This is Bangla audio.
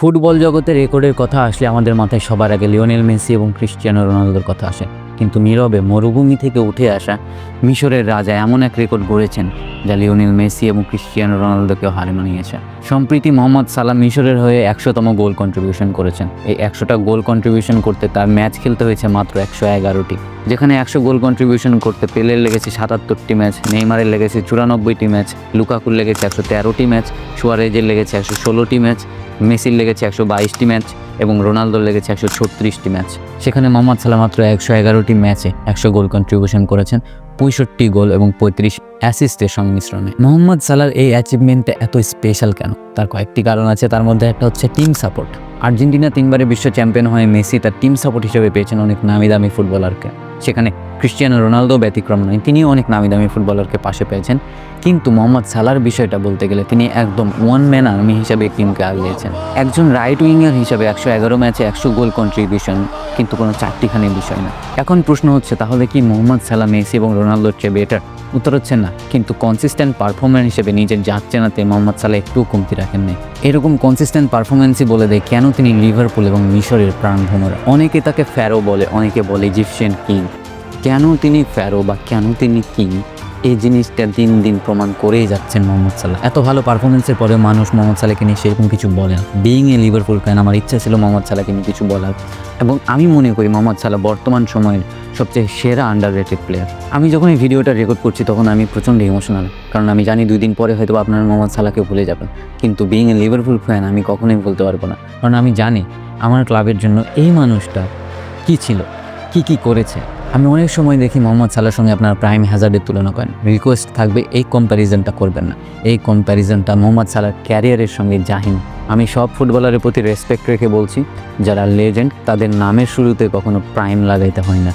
ফুটবল জগতে রেকর্ডের কথা আসলে আমাদের মাথায় সবার আগে লিওনেল মেসি এবং ক্রিস্টিয়ানো রোনালদোর কথা আসে। কিন্তু নীরবে মরুভূমি থেকে উঠে আসা মিশরের রাজা এমন এক রেকর্ড গড়েছেন যা লিওনেল মেসি এবং ক্রিস্টিয়ানো রোনালদোকেও হার মানিয়েছে। সম্প্রতি মোহাম্মদ সালাহ মিশরের হয়ে ১০০তম গোল কন্ট্রিবিউশন করেছেন। এই ১০০টা গোল কন্ট্রিবিউশন করতে তার ম্যাচ খেলতে হয়েছে মাত্র ১১১টি, যেখানে ১০০ গোল কন্ট্রিবিউশন করতে পেলের লেগেছে ৭৭টি ম্যাচ, নেইমারের লেগেছে ৯৪টি ম্যাচ, লুকাকুর লেগেছে ১১৩টি ম্যাচ, সুয়ারেজের লেগেছে ১১৬টি ম্যাচ, মেসির লেগেছে ১২২টি ম্যাচ এবং রোনালদোর লেগেছে ১৩৬টি ম্যাচ। সেখানে মোহাম্মদ সালাহ মাত্র ১১১টি ম্যাচে ১০০ গোল কন্ট্রিবিউশন করেছেন, ৬৫ গোল এবং ৩৫ অ্যাসিস্টের সংমিশ্রণে। মোহাম্মদ সালাহর এই অ্যাচিভমেন্টটা এত স্পেশাল কেন? তার কয়েকটি কারণ আছে। তার মধ্যে একটা হচ্ছে টিম সাপোর্ট। আর্জেন্টিনা ৩বারের বিশ্ব চ্যাম্পিয়ন হয়ে মেসি তার টিম সাপোর্ট হিসেবে পেয়েছেন অনেক নামি দামি ফুটবলারকে। সেখানে ক্রিস্টিয়ানো রোনালদো ব্যতিক্রম নয়, তিনিও অনেক নামি দামি ফুটবলারকে পাশে পেয়েছেন। কিন্তু মোহাম্মদ সালাহর বিষয়টা বলতে গেলে তিনি একদম ওয়ান ম্যান আর্মি হিসাবে টিমকে আগলিয়েছেন। একজন রাইট উইঙ্গার হিসাবে ১১১ ম্যাচে ১০০ গোল কন্ট্রিবিউশন কিন্তু কোনো চারটিখানি বিষয় না। এখন প্রশ্ন হচ্ছে, তাহলে কি মোহাম্মদ সালাহ মেসি এবং রোনালদোর চেয়ে বেটার? উত্তর হচ্ছে না। কিন্তু কনসিস্টেন্ট পারফরম্যান্স হিসেবে নিজের জাত চেনাতে মোহাম্মদ সালাহ একটু কমতি রাখেননি। এরকম কনসিস্টেন্ট পারফরম্যান্সই বলে দেয় কেন তিনি লিভারপুল এবং মিশরের প্রাণভোমরা। অনেকে তাকে ফ্যারো বলে, অনেকে বলে ইজিপশিয়ান কিং। কেন তিনি ফ্যারো বা কেন তিনি কিং, এই জিনিসটা দিন দিন প্রমাণ করেই যাচ্ছেন মোহাম্মদ সালাহ। এত ভালো পারফরমেন্সের পরে মানুষ মোহাম্মদ সালাহকে নিয়ে সেরকম কিছু বলে না। বিইং এ লিভারপুল ফ্যান, আমার ইচ্ছা ছিল মোহাম্মদ সালাহকে নিয়ে কিছু বলার, এবং আমি মনে করি মোহাম্মদ সালাহ বর্তমান সময়ের সবচেয়ে সেরা আন্ডাররেটেড প্লেয়ার। আমি যখন এই ভিডিওটা রেকর্ড করছি তখন আমি প্রচণ্ড ইমোশনাল, কারণ আমি জানি 2 দিন পরে হয়তো আপনারা মোহাম্মদ সালাহকে ভুলে যাবেন। কিন্তু বিইং এ লিভারপুল ফ্যান আমি কখনোই বলতে পারবো না, কারণ আমি জানি আমার ক্লাবের জন্য এই মানুষটা কী ছিল, কী করেছে। আমি অনেক সময় দেখি মোহাম্মদ সালাহর সঙ্গে আপনার প্রাইম হ্যাজার্ডের তুলনা করেন। রিকোয়েস্ট থাকবে এই কম্প্যারিজনটা করবেন না। এই কম্প্যারিজনটা মোহাম্মদ সালাহর ক্যারিয়ারের সঙ্গে জাহিন। আমি সব ফুটবলারের প্রতি রেসপেক্ট রেখে বলছি, যারা লেজেন্ড তাদের নামের শুরুতে কখনো প্রাইম লাগাইতে হয় না।